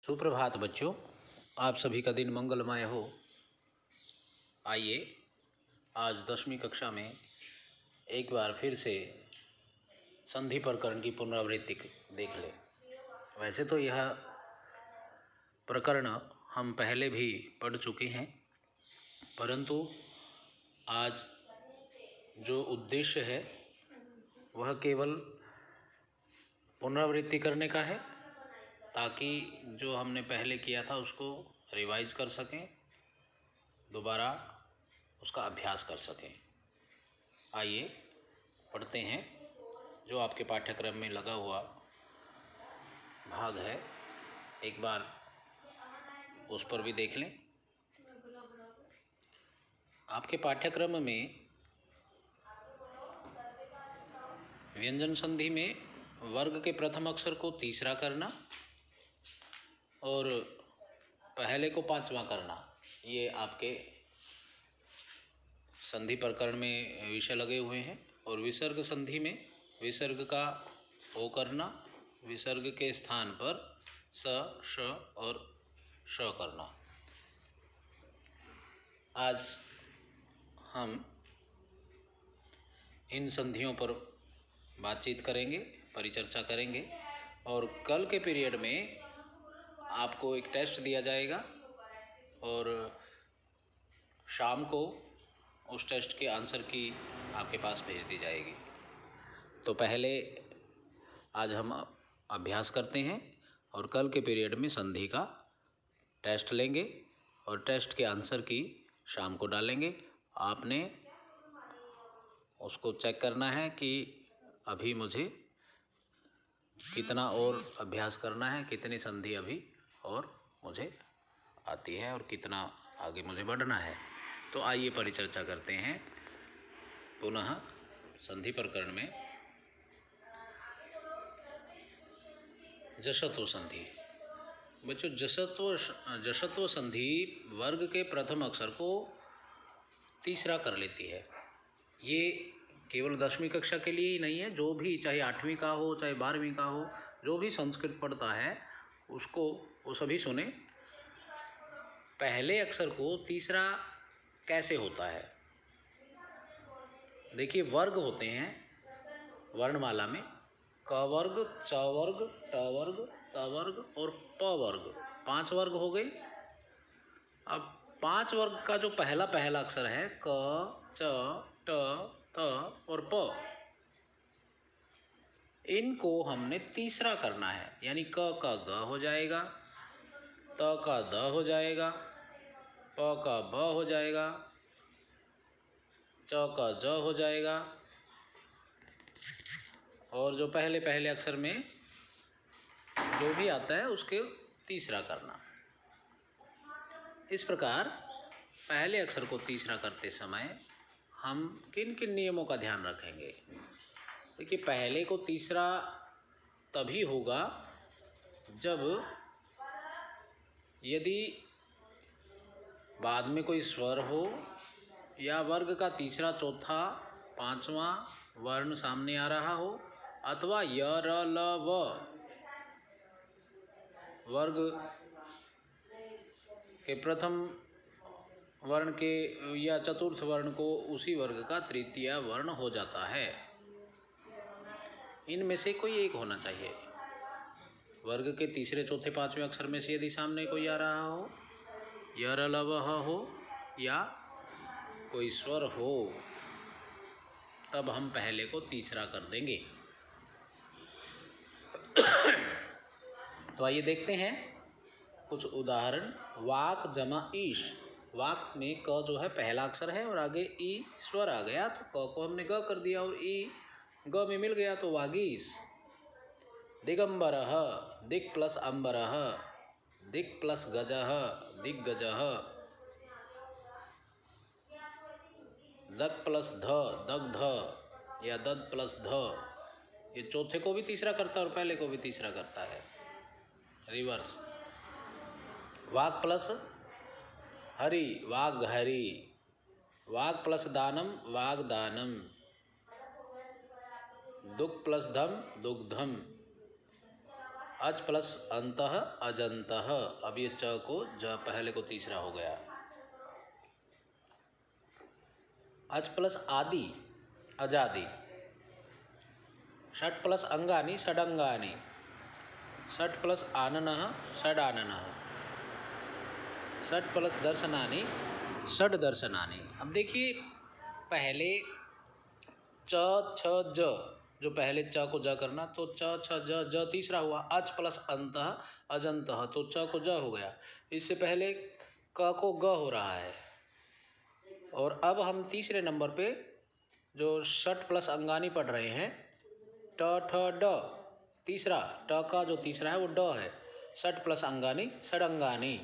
सुप्रभात बच्चों, आप सभी का दिन मंगलमय हो। आइए आज 10वीं कक्षा में एक बार फिर से संधि प्रकरण की पुनरावृत्ति देख लें। वैसे तो यह प्रकरण हम पहले भी पढ़ चुके हैं, परंतु आज जो उद्देश्य है वह केवल पुनरावृत्ति करने का है, ताकि जो हमने पहले किया था उसको रिवाइज कर सकें, दोबारा उसका अभ्यास कर सकें। आइए पढ़ते हैं। जो आपके पाठ्यक्रम में लगा हुआ भाग है, एक बार उस पर भी देख लें। आपके पाठ्यक्रम में व्यंजन संधि में वर्ग के प्रथम अक्षर को तीसरा करना और पहले को पांचवा करना, ये आपके संधि प्रकरण में विषय लगे हुए हैं। और विसर्ग संधि में विसर्ग का ओ करना, विसर्ग के स्थान पर स, श और श करना। आज हम इन संधियों पर बातचीत करेंगे, परिचर्चा करेंगे। और कल के पीरियड में आपको एक टेस्ट दिया जाएगा और शाम को उस टेस्ट के आंसर की आपके पास भेज दी जाएगी। तो पहले आज हम अभ्यास करते हैं और कल के पीरियड में संधि का टेस्ट लेंगे और टेस्ट के आंसर की शाम को डालेंगे। आपने उसको चेक करना है कि अभी मुझे कितना और अभ्यास करना है, कितनी संधि अभी और मुझे आती है और कितना आगे मुझे बढ़ना है। तो आइए परिचर्चा करते हैं पुनः संधि प्रकरण में जशत्व संधि। बच्चों, जशत्व संधि वर्ग के प्रथम अक्षर को तीसरा कर लेती है। ये केवल 10वीं कक्षा के लिए ही नहीं है, जो भी चाहे 8वीं का हो चाहे 12वीं का हो, जो भी संस्कृत पढ़ता है उसको वो सभी सुने। पहले अक्षर को तीसरा कैसे होता है? देखिए, वर्ग होते हैं वर्णमाला में, क वर्ग, च वर्ग, ट वर्ग, त वर्ग और प वर्ग। 5 वर्ग हो गए। अब 5 वर्ग का जो पहला अक्षर है क, च, ट, त और प, इनको हमने तीसरा करना है। यानी क का ग हो जाएगा, त का द हो जाएगा, प का ब हो जाएगा, च का ज हो जाएगा और जो पहले अक्षर में जो भी आता है उसके तीसरा करना। इस प्रकार पहले अक्षर को तीसरा करते समय हम किन किन नियमों का ध्यान रखेंगे? देखिए, पहले को तीसरा तभी होगा जब यदि बाद में कोई स्वर हो या वर्ग का तीसरा, चौथा, पांचवा वर्ण सामने आ रहा हो, अथवा य, र, ल, व वर्ग के प्रथम वर्ण के या चतुर्थ वर्ण को उसी वर्ग का तृतीय वर्ण हो जाता है। इनमें से कोई एक होना चाहिए। वर्ग के तीसरे, चौथे, पांचवें अक्षर में से यदि सामने कोई आ रहा हो, य, र, ल, व, ह हो या कोई स्वर हो, तब हम पहले को तीसरा कर देंगे। तो आइए देखते हैं कुछ उदाहरण। वाक जमा ईश। वाक में क जो है पहला अक्षर है और आगे ई स्वर आ गया, तो क को हमने ग कर दिया और ई ग में मिल गया, तो वागीश। दिगंबरः, दिक् प्लस अंबरः, दिक् प्लस गजः, दिग्गजः। दक् प्लस ध, दग्ध या दद प्लस ध, ये चौथे को भी तीसरा करता है और पहले को भी तीसरा करता है, रिवर्स। वाक प्लस हरि, वाग हरि। वाग प्लस दानम, वाग दानम। दुख प्लस धम, दुग्धम। अज प्लस अंतः अजंतः। अब ये च को ज पहले को तीसरा हो गया। अज प्लस आदि अजादि। षट प्लस अंगानि षडंगानि। षट प्लस आननः षडाननः। षट प्लस दर्शनानि षड दर्शनानि। अब देखिए पहले च छ ज, जो पहले च को ज करना, तो च छ ज, ज तीसरा हुआ। अच प्लस अंतः अजंतः, तो च को ज हो गया। इससे पहले क को ग हो रहा है। और अब हम तीसरे नंबर पे जो षट प्लस अंगानी पढ़ रहे हैं, ट ठ ड, तीसरा ट का जो तीसरा है वो ड है। षट प्लस अंगानी षडंगानी।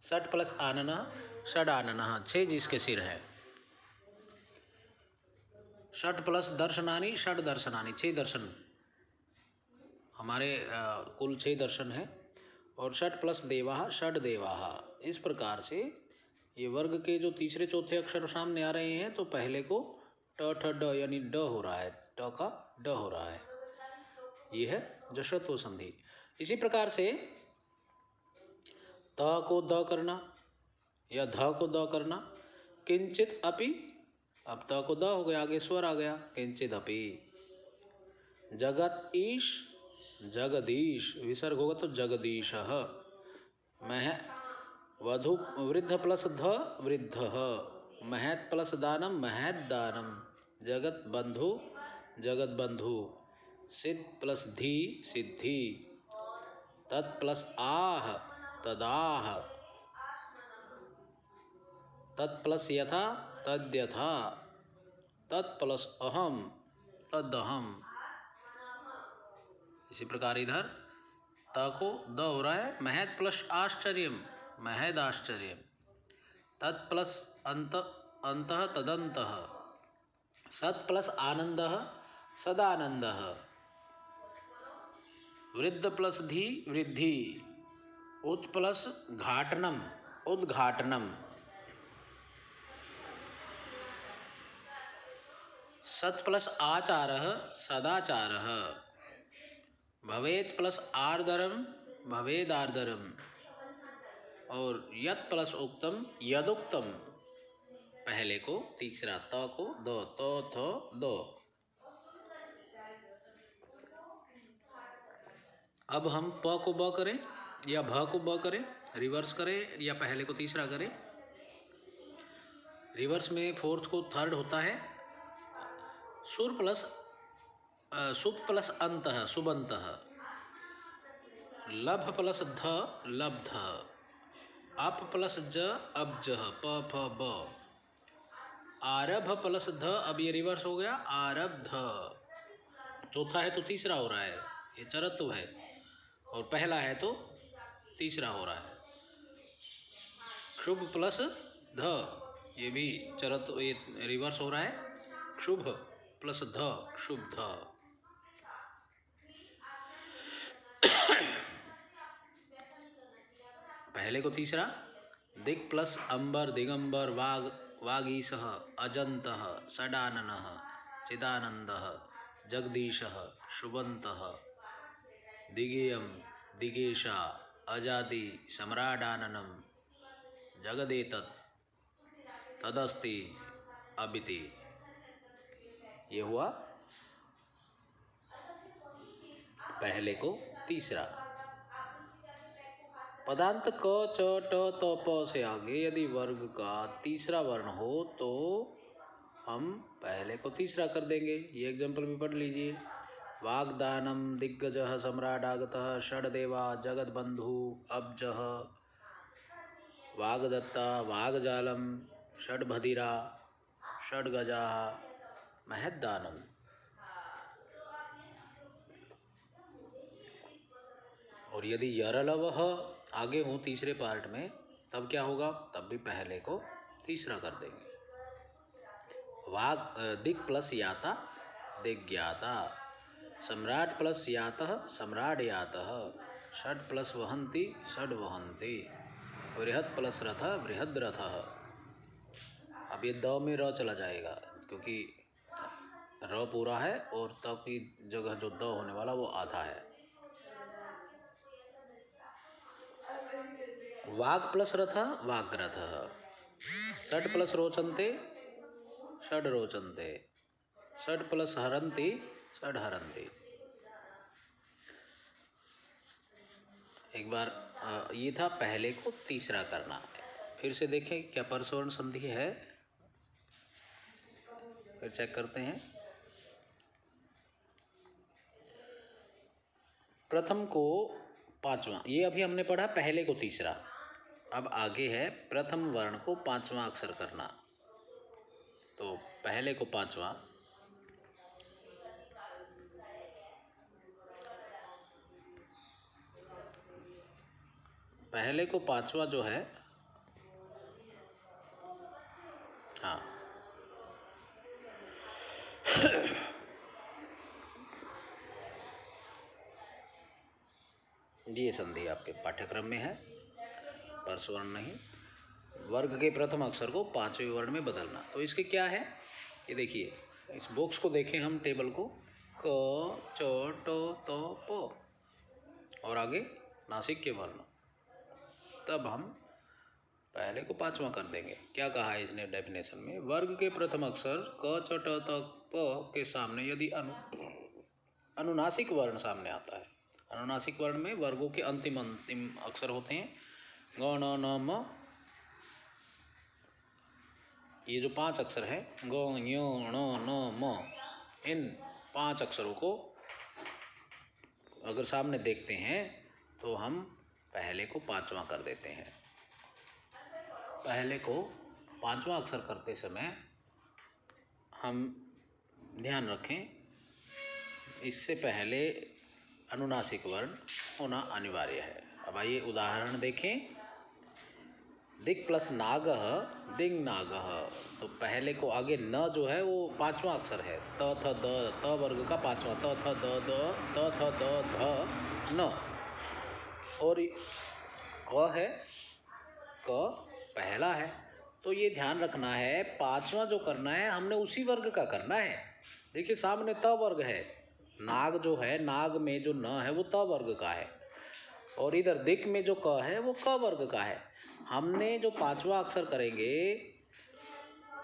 षट प्लस आननः षडाननः, 6 जिसके सिर है। षट प्लस दर्शनानी षड दर्शनानी, 6 दर्शन हमारे कुल 6 दर्शन है। और षट प्लस देवाः षड देवाः। इस प्रकार से ये वर्ग के जो तीसरे चौथे अक्षर सामने आ रहे हैं, तो पहले को ट ठ ड यानी ड हो रहा है, ट का ड हो रहा है। ये है जश्वत्व संधि। इसी प्रकार से त को द करना या ध को द करना। किंचित अपि, अब त को द हो गया, आगे स्वर आ गया, किंचित अपि। जगत ईश जगदीश, विसर्ग होगा तो जगदीशः। मह वधु वृद्ध प्लस ध वृद्धः। महत प्लस दानम महत दानम। जगत बंधु जगत बंधु। सिद्ध प्लस धी सिद्धि। तत् प्लस आह तदाह। तत् प्लस यथा तद्यथा। तत् प्लस अहम तदहम। इसी प्रकार इधर त को द हो रहा है, महत प्लस आश्चर्यम महद आश्चर्यम। तत् प्लस अंत अंतः तदंतः। सत् प्लस आनंदः सदानंदः। वृद्ध प्लस धी वृद्धि। उत प्लस घाटनम उद्घाटनम। सत् प्लस आचारः सदाचारः। भवेत् प्लस आर्दरम भवेदार्दरम। और यत् प्लस उक्तम यदुक्तम। पहले को तीसरा त को द, तो थ दो। अब हम प को ब करें या भ को ब करें, रिवर्स करें या पहले को तीसरा करें। रिवर्स में फोर्थ को थर्ड होता है। सुर प्लस सुप प्लस अंतः सुबंतः। लभ प्लस ध लब्ध। अप प्लस ज अब्जः प फ ब। आरभ प्लस ध, अब ये रिवर्स हो गया आरब्ध। चौथा है तो तीसरा हो रहा है, ये चरत्व है। और पहला है तो तीसरा हो रहा है। शुभ प्लस ध, ये भी चरत्व, ये रिवर्स हो रहा है। शुभ प्लस ध शुभ ध। पहले को तीसरा। दिक् प्लस अंबर दिगंबर वाग वागीशः अजंतः षडाननः चिदानंदः जगदीशः शुभंतः दिगेयम दिगेशा अजादि सम्राडाननम जगदेतत् तदस्ति अबिति। ये हुआ पहले को तीसरा। पदांत क च ट त प से आगे यदि वर्ग का तीसरा वर्ण हो तो हम पहले को तीसरा कर देंगे। ये एग्जाम्पल भी पढ़ लीजिए। वाग्दानम दिग्गजः सम्राडागतः षड्देवा जगद्बंधु अब्जः। वागदत्ता वागजालम षड्भदिरा षड्गजाः महद्दानम। और यदि यरलवः आगे हो तीसरे पार्ट में, तब क्या होगा, तब भी पहले को तीसरा कर देंगे। वाग दिक् प्लस याता दिग्ज्ञाता। सम्राट प्लस यातः सम्राट यातः। षड प्लस वहन्ति षड वहन्ति। बृहत् प्लस रथ बृहद् रथः। अब ये द में र चला जाएगा क्योंकि र पूरा है और त की जगह जो द होने वाला वो आधा है। वाग् प्लस रथ वाग्रथ, षट् प्लस रोचन्ते षड् रोचन्ते, षड् प्लस हरन्ति षड् हरन्ति। एक बार ये था पहले को तीसरा करना। फिर से देखें क्या परसवर्ण संधि है, फिर चेक करते हैं। प्रथम को पांचवा, ये अभी हमने पढ़ा पहले को तीसरा। अब आगे है प्रथम वर्ण को पांचवा अक्षर करना। तो पहले को पांचवा, पहले को पांचवा जो है, हाँ ये संधि आपके पाठ्यक्रम में है, परसवर्ण नहीं। वर्ग के प्रथम अक्षर को पांचवें वर्ण में बदलना। तो इसके क्या है ये देखिए, इस बॉक्स को देखें हम, टेबल को, क च ट त प और आगे नासिक के वर्ण। तब हम पहले को पांचवा कर देंगे। क्या कहा है इसने डेफिनेशन में, वर्ग के प्रथम अक्षर क च ट त प के सामने यदि अनुनासिक वर्ण सामने आता है। अनुनासिक वर्ण में वर्गों के अंतिम अक्षर होते हैं ग न न म। ये जो 5 अक्षर हैं ग ञ ण न म, इन 5 अक्षरों को अगर सामने देखते हैं तो हम पहले को पांचवा कर देते हैं। पहले को पांचवा अक्षर करते समय हम ध्यान रखें, इससे पहले अनुनासिक वर्ण होना अनिवार्य है। अब आइए उदाहरण देखें। दिक् प्लस नागः दिंग नागः, तो पहले को आगे न जो है वो पांचवा अक्षर है, त थ द, त वर्ग का पांचवा, त थ द द, त थ द ध न। और क है, क पहला है। तो ये ध्यान रखना है, पांचवा जो करना है हमने उसी वर्ग का करना है। देखिए सामने त वर्ग है, नाग जो है, नाग में जो न है वो त वर्ग का है, और इधर दिक में जो क है वो क वर्ग का है। हमने जो पांचवा अक्षर करेंगे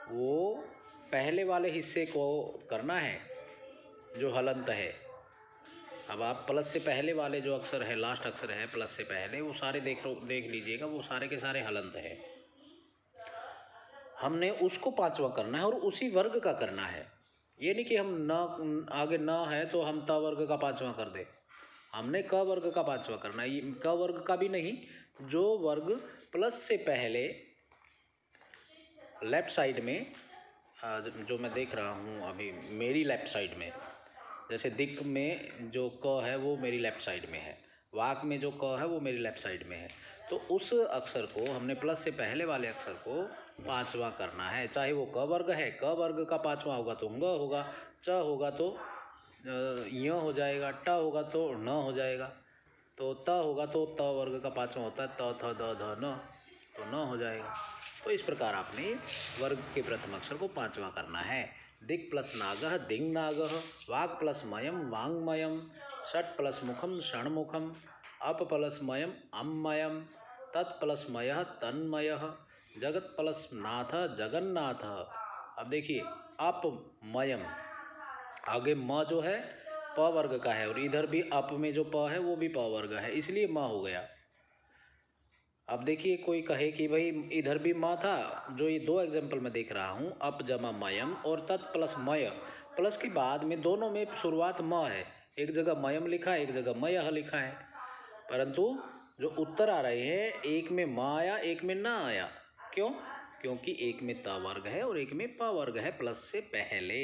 वो पहले वाले हिस्से को करना है जो हलंत है। अब आप प्लस से पहले वाले जो अक्षर है, लास्ट अक्षर है प्लस से पहले, वो सारे देख लीजिएगा, वो सारे के सारे हलंत है। हमने उसको पांचवा करना है और उसी वर्ग का करना है। ये नहीं कि हम न आगे न है तो हम त वर्ग का पांचवा कर दे। हमने क वर्ग का पांचवा करना है। ये क वर्ग का भी नहीं, जो वर्ग प्लस से पहले लेफ्ट साइड में, जो मैं देख रहा हूँ अभी मेरी लेफ्ट साइड में, जैसे दिक में जो क है वो मेरी लेफ्ट साइड में है, वाक में जो क है वो मेरी लेफ्ट साइड में है, तो उस अक्षर को हमने प्लस से पहले वाले अक्षर को पांचवा करना है। चाहे वो क वर्ग है, क वर्ग का पांचवा होगा तो ग होगा, च होगा तो य हो जाएगा, ट होगा तो न हो जाएगा, तो त होगा तो त वर्ग का पांचवा होता है त थ द ध न, तो न हो जाएगा। तो इस प्रकार आपने वर्ग के प्रथम अक्षर को पांचवा करना है। दिक् प्लस नागः दिंग नागः, वाक् प्लस मयम वांगमयम, षट् प्लस मुखम षण्मुखम, अप प्लस मयम अम्मयम, तत् प्लस मयः तन्मयः, जगत प्लस नाथ जगन्नाथ। अब देखिए अप मयम, आगे म जो है प वर्ग का है और इधर भी अप में जो प है वो भी प वर्ग है, इसलिए म हो गया। अब देखिए कोई कहे कि भाई इधर भी म था, जो ये 2 एग्जाम्पल मैं देख रहा हूँ, अप जमा मयम और तत् प्लस मय, प्लस के बाद में दोनों में शुरुआत म है। एक जगह मयम लिखा है, एक जगह मयः लिखा है, परंतु जो उत्तर आ रहे हैं एक में म आया एक में ना आया। क्यों? क्योंकि एक में त वर्ग है और एक में प वर्ग है प्लस से पहले।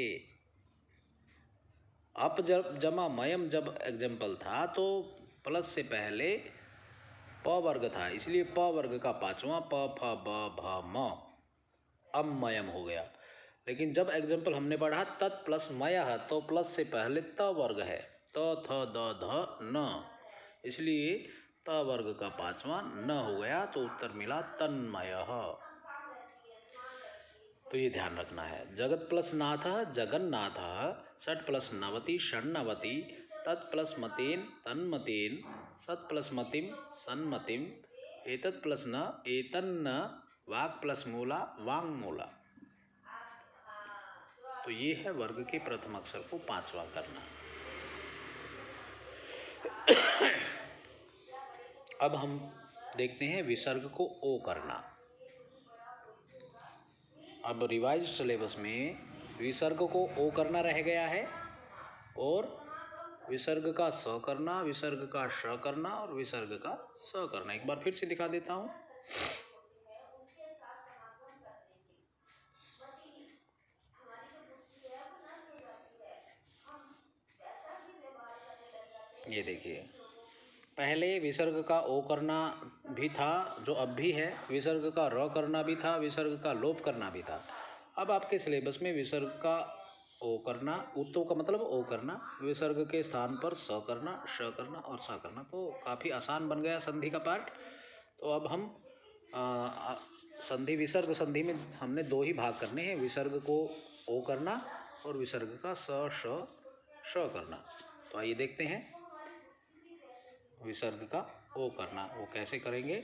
अप जमा मयम जब एग्जाम्पल था तो प्लस से पहले प वर्ग था, इसलिए प वर्ग का पांचवा प फ ब भ म अमयम हो गया। लेकिन जब एग्जाम्पल हमने पढ़ा तत् प्लस मयः, तो प्लस से पहले त वर्ग है, त थ द ध न, इसलिए त वर्ग का पांचवा न हो गया, तो उत्तर मिला तन्मयः। तो ये ध्यान रखना है। जगत प्लस नाथः जगन्नाथः, षट् प्लस नवति षण्णवति, तत् प्लस मतेन तन्मतेन, सत् प्लस मतिम सन्मतिम, एतत् प्लस न एतन्न, वाक् प्लस मूला वांग मूला। तो ये है वर्ग के प्रथम अक्षर को पांचवा करना। अब हम देखते हैं विसर्ग को ओ करना। अब रिवाइज सिलेबस में विसर्ग को ओ करना रह गया है और विसर्ग का स करना, विसर्ग का श करना और विसर्ग का स करना। एक बार फिर से दिखा देता हूँ। ये देखिए, पहले विसर्ग का ओ करना भी था जो अब भी है, विसर्ग का र करना भी था, विसर्ग का लोप करना भी था। अब आपके सिलेबस में विसर्ग का ओ करना, उत्तो का मतलब ओ करना, विसर्ग के स्थान पर स करना, श करना और स करना। तो काफ़ी आसान बन गया संधि का पार्ट। तो अब हम संधि विसर्ग संधि में हमने दो ही भाग करने हैं, विसर्ग को ओ करना और विसर्ग का स श करना। तो आइए देखते हैं विसर्ग का ओ करना वो कैसे करेंगे।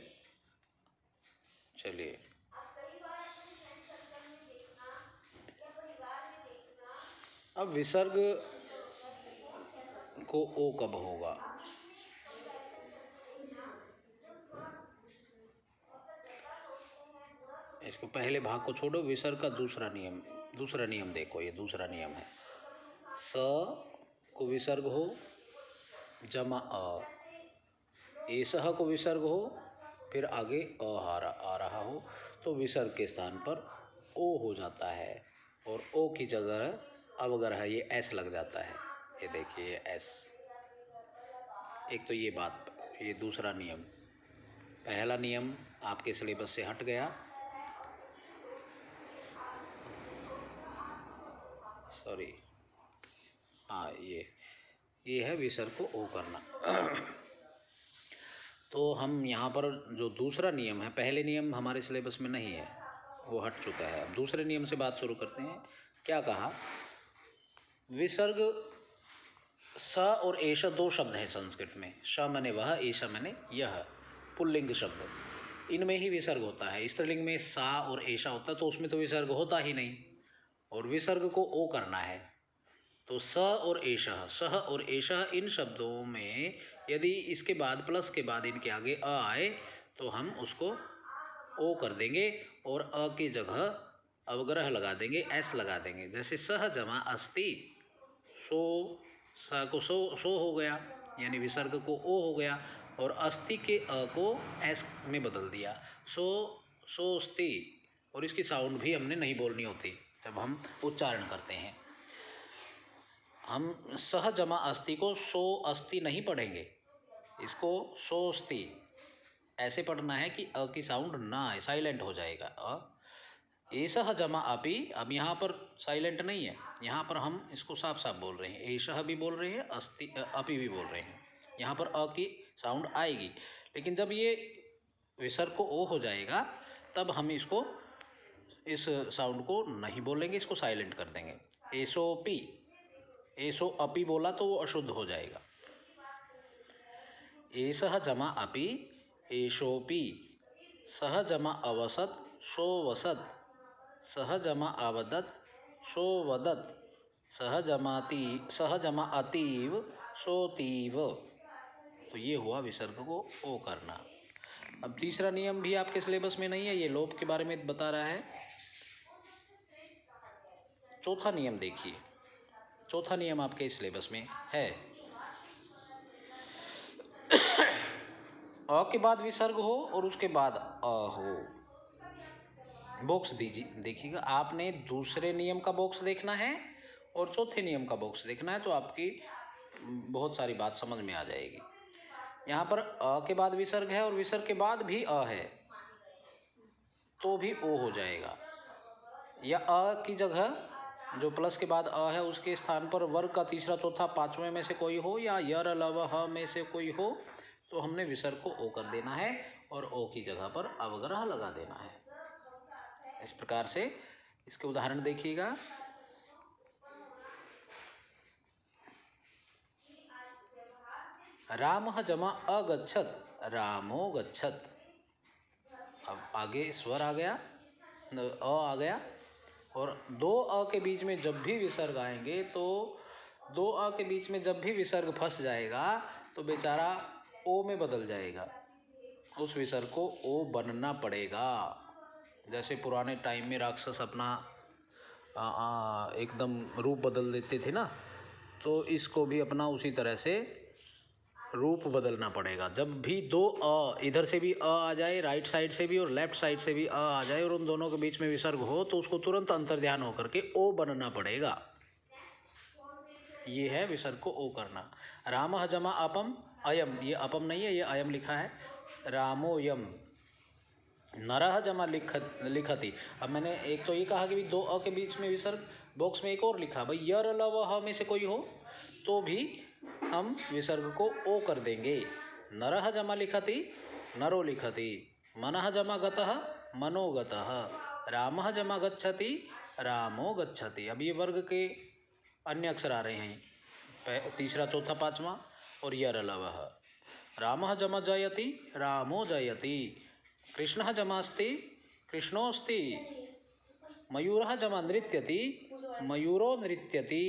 चलिए, अब विसर्ग को ओ कब होगा? इसको पहले भाग को छोड़ो, विसर्ग का दूसरा नियम देखो। ये दूसरा नियम है, स को विसर्ग हो जमा अ, एसह को विसर्ग हो फिर आगे अ आ रहा हो तो विसर्ग के स्थान पर ओ हो जाता है और ओ की जगह अवग्रह ये एस लग जाता है। ये देखिए, ये एस। एक तो ये बात, ये दूसरा नियम। पहला नियम आपके सिलेबस से हट गया, सॉरी, हाँ, ये है विसर्ग को ओ करना। तो हम यहाँ पर जो दूसरा नियम है, पहले नियम हमारे सिलेबस में नहीं है, वो हट चुका है। अब दूसरे नियम से बात शुरू करते हैं। क्या कहा? विसर्ग स और एष दो शब्द हैं संस्कृत में। स माने वह, एष माने यह, पुल्लिंग शब्द। इनमें ही विसर्ग होता है। स्त्रीलिंग में सा और एषा होता है तो उसमें तो विसर्ग होता ही नहीं, और विसर्ग को ओ करना है। तो स और एषः, सह और एषः, इन शब्दों में यदि इसके बाद प्लस के बाद इनके आगे अ आए तो हम उसको ओ कर देंगे और अ की जगह अवग्रह लगा देंगे, एस लगा देंगे। जैसे सह जमा अस्ति, सो, स को सो हो गया, यानी विसर्ग को ओ हो गया, और अस्ति के अ को एस में बदल दिया, सोस्ति। और इसकी साउंड भी हमने नहीं बोलनी होती जब हम उच्चारण करते हैं। हम सह जमा अस्ति को सो अस्ति नहीं पढ़ेंगे, इसको सोस्ति ऐसे पढ़ना है कि अ की साउंड ना आए, साइलेंट हो जाएगा अ। एषः जमा अपि, अब यहाँ पर साइलेंट नहीं है, यहाँ पर हम इसको साफ साफ बोल रहे हैं। एषः भी बोल रहे हैं, अस्ति अपि भी बोल रहे हैं। यहाँ पर अ की साउंड आएगी, लेकिन जब ये विसर्ग को ओ हो जाएगा तब हम इसको, इस साउंड को नहीं बोलेंगे, इसको साइलेंट कर देंगे। एसोपि, एसो अपि बोला तो वो अशुद्ध हो जाएगा। एषः जमा अपि, एषोपि, सह जमा अवसत, सोवसत, सह जमा अवदत, सोवदत, सह जमा अतीव, सोतीव। तो ये हुआ विसर्ग को ओ करना। अब तीसरा नियम भी आपके सिलेबस में नहीं है, ये लोप के बारे में बता रहा है। चौथा नियम देखिए, चौथा नियम आपके सिलेबस में है, अ के बाद विसर्ग हो और उसके बाद अ हो। बॉक्स दीजिए, देखिएगा, आपने दूसरे नियम का बॉक्स देखना है और चौथे नियम का बॉक्स देखना है, तो आपकी बहुत सारी बात समझ में आ जाएगी। यहाँ पर अ के बाद विसर्ग है और विसर्ग के बाद भी अ है तो भी ओ हो जाएगा, या अ की जगह जो प्लस के बाद अ है उसके स्थान पर वर्ग का तीसरा चौथा पांचवें में से कोई हो, या यर लव ह में से कोई हो, तो हमने विसर्ग को ओ कर देना है और ओ की जगह पर अवग्रह लगा देना है। इस प्रकार से इसके उदाहरण देखिएगा। रामः जमा अगच्छत, रामो गच्छत। अब आगे स्वर आ गया, अ आ गया, और दो अ के बीच में जब भी विसर्ग आएंगे तो दो अ के बीच में जब भी विसर्ग फंस जाएगा तो बेचारा ओ में बदल जाएगा, उस विसर्ग को ओ बनना पड़ेगा। जैसे पुराने टाइम में राक्षस अपना एकदम रूप बदल देते थे ना, तो इसको भी अपना उसी तरह से रूप बदलना पड़ेगा। जब भी दो अ, इधर से भी अ आ जाए, राइट साइड से भी और लेफ्ट साइड से भी अ आ जाए और उन दोनों के बीच में विसर्ग हो तो उसको तुरंत अंतर्ध्यान होकर के ओ बनना पड़ेगा। ये है विसर्ग को ओ करना। रामः जमा अपम अयम, ये अपम नहीं है, ये अयम लिखा है, रामोयम। नरः जमा लिखति, अब मैंने एक तो ये कहा कि दो अ के बीच में विसर्ग, बॉक्स में एक और लिखा भाई यर लव ह में से कोई हो तो भी हम विसर्ग को ओ कर देंगे। नरः जमा लिखति नरो लिखति, मनः जमा गतः मनो गतः, रामः जमा गच्छति रामो गच्छति। अब ये वर्ग के अन्य अक्षर आ रहे हैं, तीसरा चौथा पांचवा और यर लवः। रामः जमा जयति रामो जयति, कृष्णः जमास्ति कृष्णोऽस्ति, मयूरः जमा नृत्यति मयूरो नृत्यति,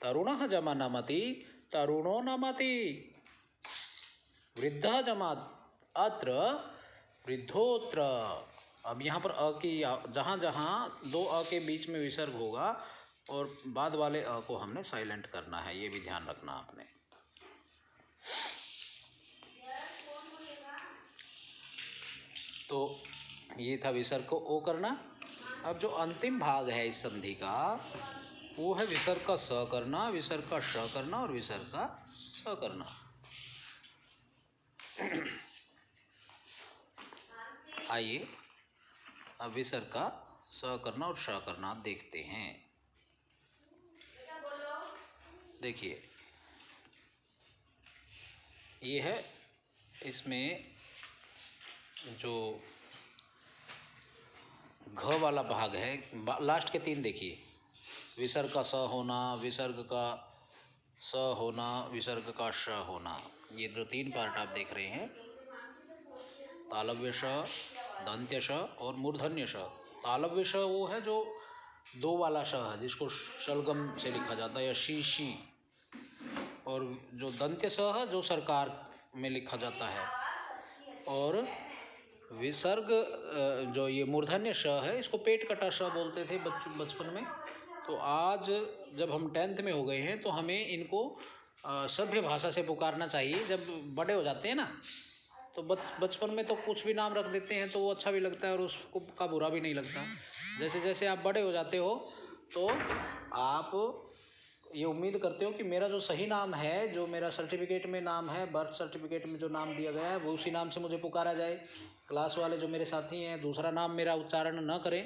तरुणः जमा नमति तरुणो नमति, वृद्धः जमा अत्र वृद्धोत्र। अब यहाँ पर अ की जहाँ जहाँ दो अ के बीच में विसर्ग होगा और बाद वाले अ को हमने साइलेंट करना है, ये भी ध्यान रखना आपने। तो ये था विसर्ग को ओ करना। अब जो अंतिम भाग है इस संधि का वो है विसर्ग का स करना, विसर्ग का श करना और विसर्ग का स करना। आइए अब विसर्ग का स करना और श करना देखते हैं। देखिए ये है, इसमें जो घ वाला भाग है, लास्ट के तीन देखिए, विसर्ग का स होना, विसर्ग का स होना, विसर्ग का श होना, ये जो तीन पार्ट आप देख रहे हैं, तालव्य श, दंत्य श और मूर्धन्य श। तालव्य श वो है जो दो वाला श है, जिसको शलगम से लिखा जाता है या शी, और जो दंत्य स है जो सरकार में लिखा जाता है, और विसर्ग जो ये मूर्धन्य श है इसको पेट कटा श बोलते थे बचपन में। तो आज जब हम 10th में हो गए हैं तो हमें इनको सभ्य भाषा से पुकारना चाहिए। जब बड़े हो जाते हैं ना तो बचपन में तो कुछ भी नाम रख देते हैं तो वो अच्छा भी लगता है और उसको का बुरा भी नहीं लगता। जैसे जैसे आप बड़े हो जाते हो तो आप ये उम्मीद करते हो कि मेरा जो सही नाम है, जो मेरा सर्टिफिकेट में नाम है, बर्थ सर्टिफिकेट में जो नाम दिया गया है वो उसी नाम से मुझे पुकारा जाए। क्लास वाले जो मेरे साथी हैं दूसरा नाम मेरा उच्चारण न करें।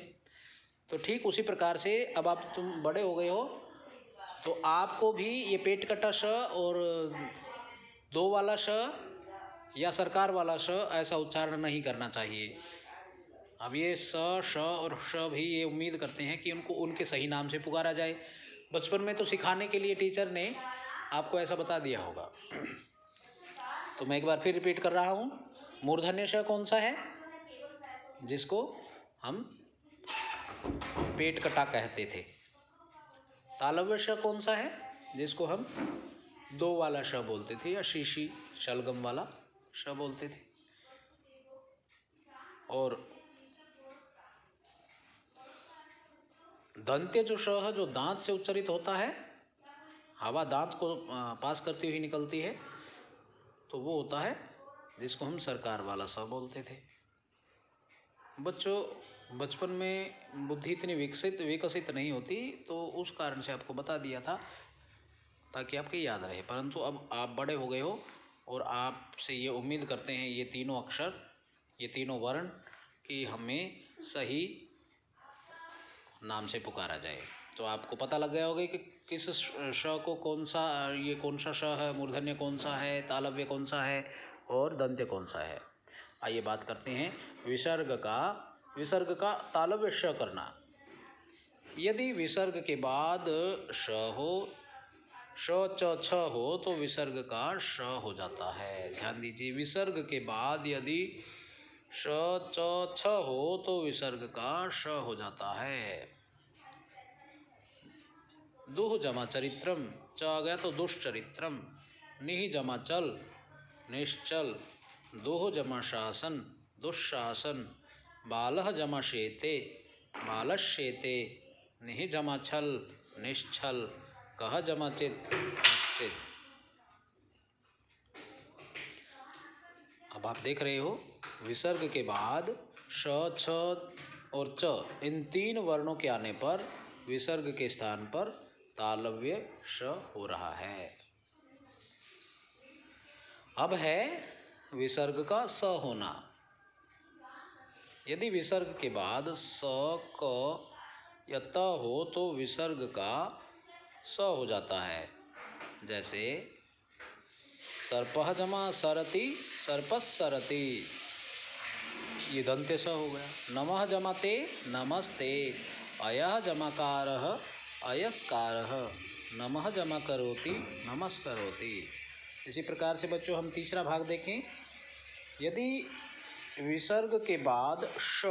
तो ठीक उसी प्रकार से अब आप तुम बड़े हो गए हो तो आपको भी ये पेट कटा श और दो वाला श या सरकार वाला श ऐसा उच्चारण नहीं करना चाहिए। अब ये स, श और श भी ये उम्मीद करते हैं कि उनको उनके सही नाम से पुकारा जाए। बचपन में तो सिखाने के लिए टीचर ने आपको ऐसा बता दिया होगा। तो मैं एक बार फिर रिपीट कर रहा हूँ। मूर्धन्य श कौन सा है? जिसको हम पेट कटा कहते थे। तालव्य श कौन सा है? जिसको हम दो वाला श बोलते थे या शीशी शलगम वाला श बोलते थे। और दंत्य जो श है, जो दांत से उच्चारित होता है, हवा दांत को पास करती हुई निकलती है, तो वो होता है जिसको हम सरकार वाला स बोलते थे। बच्चों बचपन में बुद्धि इतनी विकसित नहीं होती, तो उस कारण से आपको बता दिया था ताकि आपके याद रहे। परंतु अब आप बड़े हो गए हो और आपसे ये उम्मीद करते हैं ये तीनों अक्षर, ये तीनों वर्ण कि हमें सही नाम से पुकारा जाए। तो आपको पता लग गया होगा कि किस श को कौन सा, ये कौन सा श है, मूर्धन्य कौन सा है, तालव्य कौन सा है और दंत्य कौन सा है। आइए बात करते हैं विसर्ग का तालव्य श करना। यदि विसर्ग के बाद श हो, श च छ हो तो विसर्ग का श हो जाता है। ध्यान दीजिए, विसर्ग के बाद यदि श च छ हो तो विसर्ग का श हो जाता है। दुह जमा चरित्रम, च आ गया तो दुष्चरित्रम। निह जमा चल, निश्चल। दुह जमा शासन, दुशासन। बालह जमा शेते, बालश्येते। निह जमा छल, निश्छल। कह जमा चित, निश्चित। अब आप देख रहे हो विसर्ग के बाद श, छ और च इन तीन वर्णों के आने पर विसर्ग के स्थान पर तालव्य श हो रहा है। अब है विसर्ग का स होना। यदि विसर्ग के बाद स, क या त हो तो विसर्ग का स हो जाता है। जैसे सर्पः जमा सरति, सर्पस्सरति, ये दंत्य स हो गया। नमः जमा ते, नमस्ते। अयः जमाकारः, अयस्कारः। नमः जमा करोति, नमस्करोति। इसी प्रकार से बच्चों हम तीसरा भाग देखें। यदि विसर्ग के बाद श,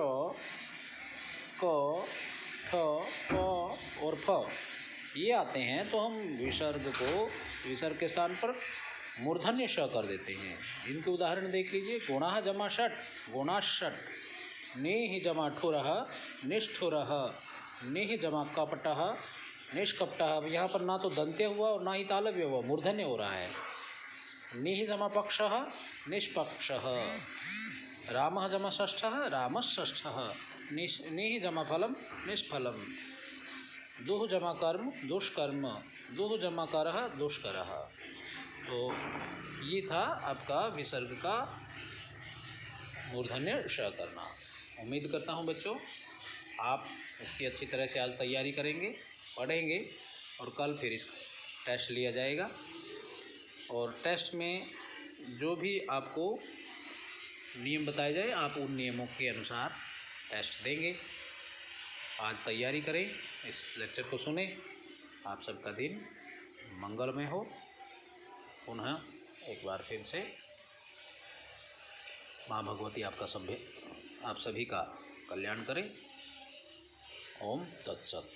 क, ठ, प और फ ये आते हैं तो हम विसर्ग को विसर्ग के स्थान पर मूर्धन्य श कर देते हैं। इनके उदाहरण देख लीजिए। गुणः जमा षट, गुणाषट। नेह जमा ठुरः, निष्ठुरः। नेह जमा कपटः, निष्कपटः। अब यहाँ पर ना तो दंत्य हुआ और ना ही तालव्य हुआ, मूर्धन्य हो रहा है। निह जमा पक्षः, निष्पक्षः। रामः जमा षष्ठः, रामश्षष्ठः। निह जमा फलम, निष्फलम। दुह जमा कर्म, दुष्कर्म। दुह जमा करः, दुष्करः। तो ये था आपका विसर्ग का मूर्धन्य श करना। उम्मीद करता हूँ बच्चों आप इसकी अच्छी तरह से आज तैयारी करेंगे, पढ़ेंगे और कल फिर इसका टेस्ट लिया जाएगा। और टेस्ट में जो भी आपको नियम बताए जाए आप उन नियमों के अनुसार टेस्ट देंगे। आज तैयारी करें, इस लेक्चर को सुने। आप सबका दिन मंगलमय हो। पुनः एक बार फिर से माँ भगवती आप सभी का कल्याण करें। ओम तत्सत।